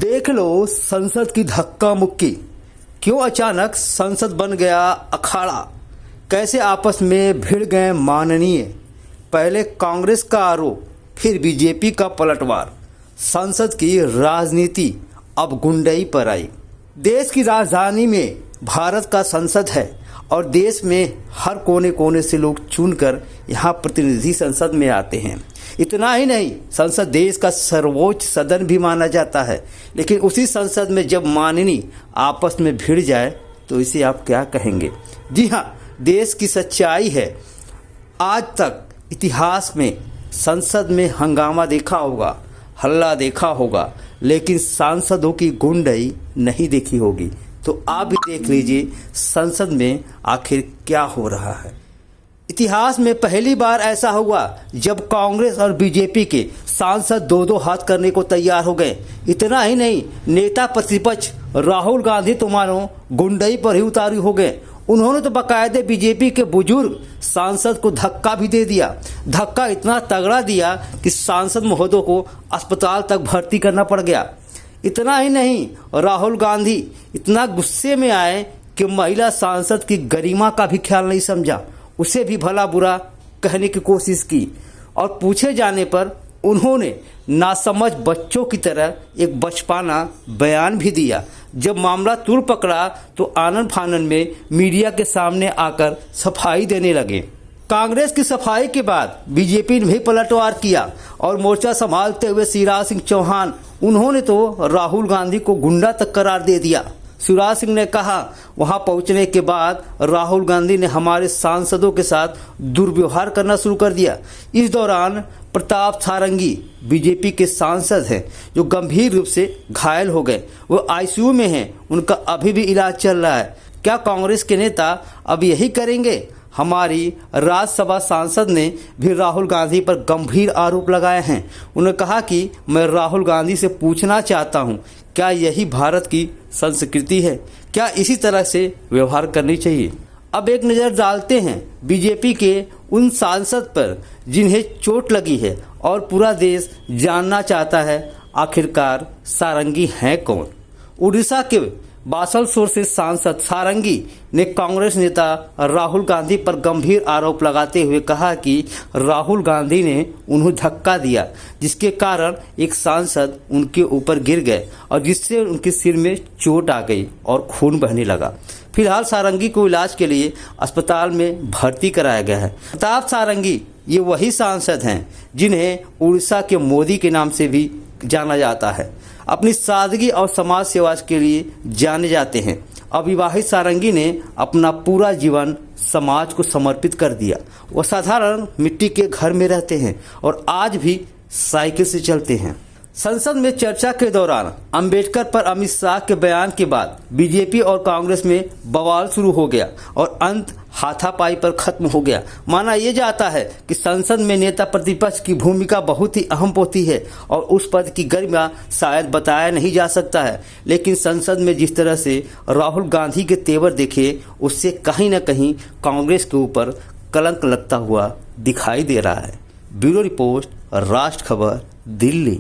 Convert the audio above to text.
देख लो संसद की धक्का मुक्की। क्यों अचानक संसद बन गया अखाड़ा? कैसे आपस में भिड़ गए माननीय? पहले कांग्रेस का आरोप, फिर बीजेपी का पलटवार। संसद की राजनीति अब गुंडई पर आई। देश की राजधानी में भारत का संसद है और देश में हर कोने कोने से लोग चुनकर यहाँ प्रतिनिधि संसद में आते हैं। इतना ही नहीं, संसद देश का सर्वोच्च सदन भी माना जाता है। लेकिन उसी संसद में जब माननीय आपस में भिड़ जाए तो इसे आप क्या कहेंगे? जी हाँ, देश की सच्चाई है। आज तक इतिहास में संसद में हंगामा देखा होगा, हल्ला देखा होगा, लेकिन सांसदों की गुंडई नहीं देखी होगी। तो आप भी देख लीजिए संसद में आखिर क्या हो रहा है। इतिहास में पहली बार ऐसा हुआ जब कांग्रेस और बीजेपी के सांसद दो दो हाथ करने को तैयार हो गए। इतना ही नहीं, नेता प्रतिपक्ष राहुल गांधी तो मानो गुंडई पर ही उतारू हो गए। उन्होंने तो बाकायदे बीजेपी के बुजुर्ग सांसद को धक्का भी दे दिया। धक्का इतना तगड़ा दिया कि सांसद महोदय को अस्पताल तक भर्ती करना पड़ गया। इतना ही नहीं, राहुल गांधी इतना गुस्से में आए कि महिला सांसद की गरिमा का भी ख्याल नहीं समझा। उसे भी भला बुरा कहने की कोशिश की और पूछे जाने पर उन्होंने नासमझ बच्चों की तरह एक बचकाना बयान भी दिया। जब मामला तुड़ पकड़ा तो आनन फानन में मीडिया के सामने आकर सफाई देने लगे। कांग्रेस की सफाई के बाद बीजेपी ने भी पलटवार किया और मोर्चा संभालते हुए शिवराज सिंह चौहान, उन्होंने तो राहुल गांधी को गुंडा तक करार दे दिया। शिवराज सिंह ने कहा, वहां पहुंचने के बाद राहुल गांधी ने हमारे सांसदों के साथ दुर्व्यवहार करना शुरू कर दिया। इस दौरान प्रताप सारंगी बीजेपी के सांसद हैं जो गंभीर रूप से घायल हो गए। वो आईसीयू में हैं, उनका अभी भी इलाज चल रहा है। क्या कांग्रेस के नेता अब यही करेंगे? हमारी राज्यसभा सांसद ने भी राहुल गांधी पर गंभीर आरोप लगाए हैं। उन्होंने कहा कि मैं राहुल गांधी से पूछना चाहता हूं, क्या यही भारत की संस्कृति है? क्या इसी तरह से व्यवहार करनी चाहिए? अब एक नज़र डालते हैं बीजेपी के उन सांसद पर जिन्हें चोट लगी है और पूरा देश जानना चाहता है आखिरकार सारंगी हैं कौन। उड़ीसा के बासलसोर से सांसद सारंगी ने कांग्रेस नेता राहुल गांधी पर गंभीर आरोप लगाते हुए कहा कि राहुल गांधी ने उन्हें धक्का दिया, जिसके कारण एक सांसद उनके ऊपर गिर गए और जिससे उनके सिर में चोट आ गई और खून बहने लगा। फिलहाल सारंगी को इलाज के लिए अस्पताल में भर्ती कराया गया है। प्रताप सारंगी ये वही सांसद हैं जिन्हें उड़ीसा के मोदी के नाम से भी जाना जाता है। अपनी सादगी और समाज सेवा के लिए जाने जाते हैं। अविवाहित सारंगी ने अपना पूरा जीवन समाज को समर्पित कर दिया। वो साधारण मिट्टी के घर में रहते हैं और आज भी साइकिल से चलते हैं। संसद में चर्चा के दौरान अंबेडकर पर अमित शाह के बयान के बाद बीजेपी और कांग्रेस में बवाल शुरू हो गया और अंत हाथापाई पर खत्म हो गया। माना यह जाता है कि संसद में नेता प्रतिपक्ष की भूमिका बहुत ही अहम होती है और उस पद की गरिमा शायद बताया नहीं जा सकता है। लेकिन संसद में जिस तरह से राहुल गांधी के तेवर देखे, उससे कहीं न कहीं कांग्रेस के ऊपर कलंक लगता हुआ दिखाई दे रहा है। ब्यूरो रिपोर्ट, राष्ट्र खबर, दिल्ली।